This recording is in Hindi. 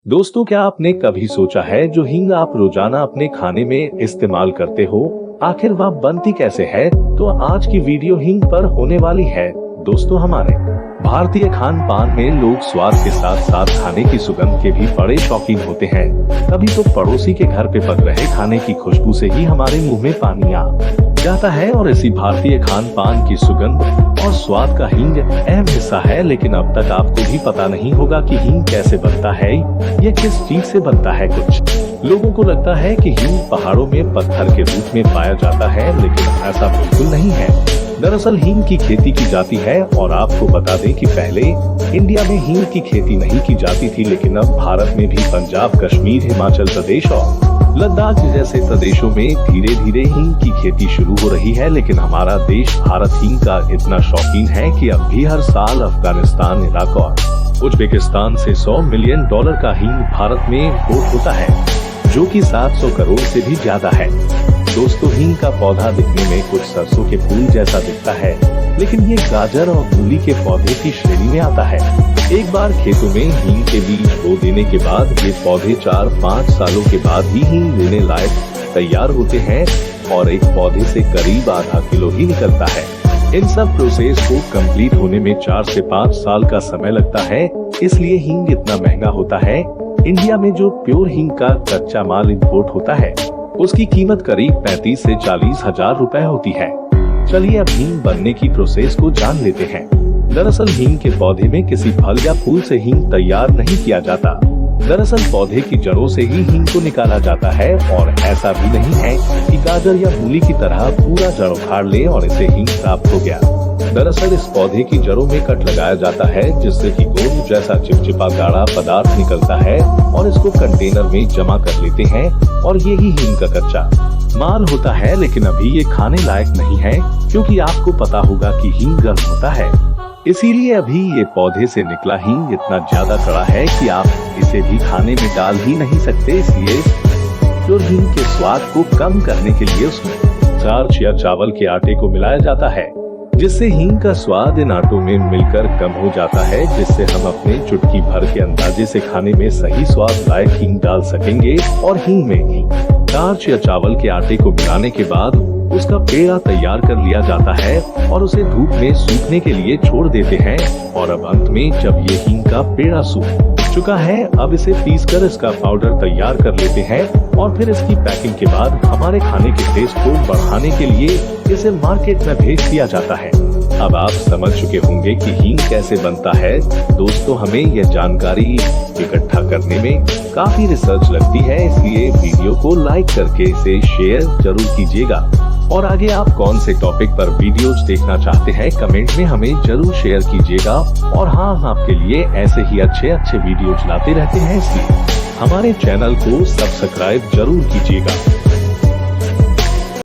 दोस्तों, क्या आपने कभी सोचा है जो हींग आप रोजाना अपने खाने में इस्तेमाल करते हो, आखिर वह बनती कैसे है? तो आज की वीडियो हींग पर होने वाली है। दोस्तों, हमारे भारतीय खान पान में लोग स्वाद के साथ साथ खाने की सुगंध के भी बड़े शौकीन होते हैं। कभी तो पड़ोसी के घर पे पक रहे खाने की खुशबू से ही हमारे मुंह में पानी आ जाता है। और इसी भारतीय खान पान की सुगंध और स्वाद का हींग अहम हिस्सा है। लेकिन अब तक आपको भी पता नहीं होगा कि हींग कैसे बनता है, ये किस चीज से बनता है। कुछ लोगों को लगता है कि हींग पहाड़ों में पत्थर के रूप में पाया जाता है, लेकिन ऐसा बिल्कुल नहीं है। दरअसल हींग की खेती की जाती है। और आपको बता दें कि पहले इंडिया में हींग की खेती नहीं की जाती थी, लेकिन अब भारत में भी पंजाब, कश्मीर, हिमाचल प्रदेश और लद्दाख जैसे प्रदेशों में धीरे धीरे हींग की खेती शुरू हो रही है। लेकिन हमारा देश भारत हींग का इतना शौकीन है कि अब भी हर साल अफगानिस्तान, इराक और उज्बेकिस्तान से $100 मिलियन का हींग भारत में इम्पोर्ट होता है, जो कि 700 करोड़ से भी ज्यादा है। दोस्तों, हींग का पौधा दिखने में कुछ सरसों के फूल जैसा दिखता है, लेकिन ये गाजर और मूली के पौधे की श्रेणी में आता है। एक बार खेतों में हींग के बीज बो देने के बाद ये पौधे 4-5 सालों के बाद ही हींग लेने लायक तैयार होते हैं और एक पौधे से करीब आधा किलो ही निकलता है। इन सब प्रोसेस को कंप्लीट होने में 4 से 5 साल का समय लगता है, इसलिए हींग इतना महंगा होता है। इंडिया में जो प्योर हींग का कच्चा माल इंपोर्ट होता है, उसकी कीमत करीब 35 से 40 हजार रुपए होती है। चलिए अब हींग बनने की प्रोसेस को जान लेते हैं। दरअसल हींग के पौधे में किसी फल या फूल से हींग तैयार नहीं किया जाता। दरअसल पौधे की जड़ों से ही हींग को निकाला जाता है। और ऐसा भी नहीं है कि गाजर या मूली की तरह पूरा जड़ उखाड़ ले और इसे हींग प्राप्त हो गया। दरअसल इस पौधे की जड़ों में कट लगाया जाता है, जिससे कि गोंद जैसा चिपचिपा गाढ़ा पदार्थ निकलता है और इसको कंटेनर में जमा कर लेते हैं। और यही हींग का कच्चा माल होता है। लेकिन अभी ये खाने लायक नहीं है, क्योंकि आपको पता होगा कि हींग गर्म होता है, इसीलिए अभी ये पौधे से निकला हींग इतना ज्यादा कड़ा है कि आप इसे भी खाने में डाल ही नहीं सकते। इसलिए जो हींग के स्वाद को कम करने के लिए उसमें स्टार्च या चावल के आटे को मिलाया जाता है, जिससे हींग का स्वाद इन आटों में मिलकर कम हो जाता है, जिससे हम अपने चुटकी भर के अंदाजे से खाने में सही स्वाद लायक हींग डाल सकेंगे। और हींग में स्टार्च या चावल के आटे को मिलाने के बाद उसका पेड़ा तैयार कर लिया जाता है और उसे धूप में सूखने के लिए छोड़ देते हैं। और अब अंत में जब ये हींग का पेड़ा सूख चुका है, अब इसे पीसकर इसका पाउडर तैयार कर लेते हैं। और फिर इसकी पैकिंग के बाद हमारे खाने के टेस्ट को बढ़ाने के लिए इसे मार्केट में भेज दिया जाता है। अब आप समझ चुके होंगे कि हींग कैसे बनता है। दोस्तों, हमें यह जानकारी इकट्ठा करने में काफी रिसर्च लगती है, इसलिए वीडियो को लाइक करके इसे शेयर जरूर कीजिएगा। और आगे आप कौन से टॉपिक पर वीडियोज देखना चाहते हैं, कमेंट में हमें जरूर शेयर कीजिएगा। और हाँ, आपके लिए ऐसे ही अच्छे वीडियोज लाते रहते हैं, इसलिए हमारे चैनल को सब्सक्राइब जरूर कीजिएगा।